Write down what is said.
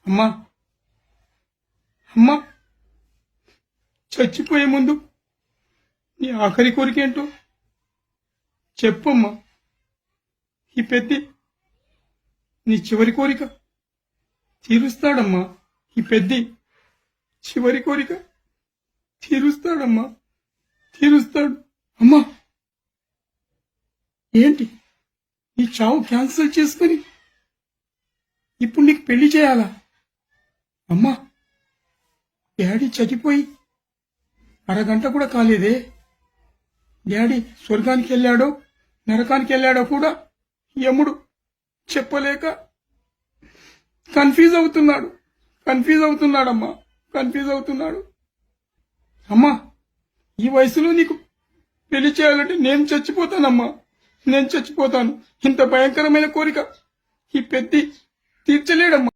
అమ్మా అమ్మా చచ్చిపోయే ముందు నీ ఆఖరి కోరికేంటో చెప్పమ్మా. ఈ పెద్ది నీ చివరి కోరిక తీరుస్తాడమ్మా. ఈ పెద్ది చివరి కోరిక తీరుస్తాడమ్మా, తీరుస్తాడు. అమ్మా ఏంటి నీ చావు క్యాన్సిల్ చేసుకుని ఇప్పుడు నీకు పెళ్లి చేయాలా? అమ్మా డాడీ చచ్చిపోయి అరగంట కూడా కాలేదే. డాడీ స్వర్గానికి వెళ్ళాడో నరకానికి వెళ్ళాడో కూడా యముడు చెప్పలేక కన్ఫ్యూజ్ అవుతున్నాడమ్మా, కన్ఫ్యూజ్ అవుతున్నాడు. అమ్మా ఈ వయసులో నీకు పెళ్లి చేయాలంటే నేను చచ్చిపోతానమ్మా, నేను చచ్చిపోతాను. ఇంత భయంకరమైన కోరిక ఈ పెద్ది తీర్చలేడమ్మా.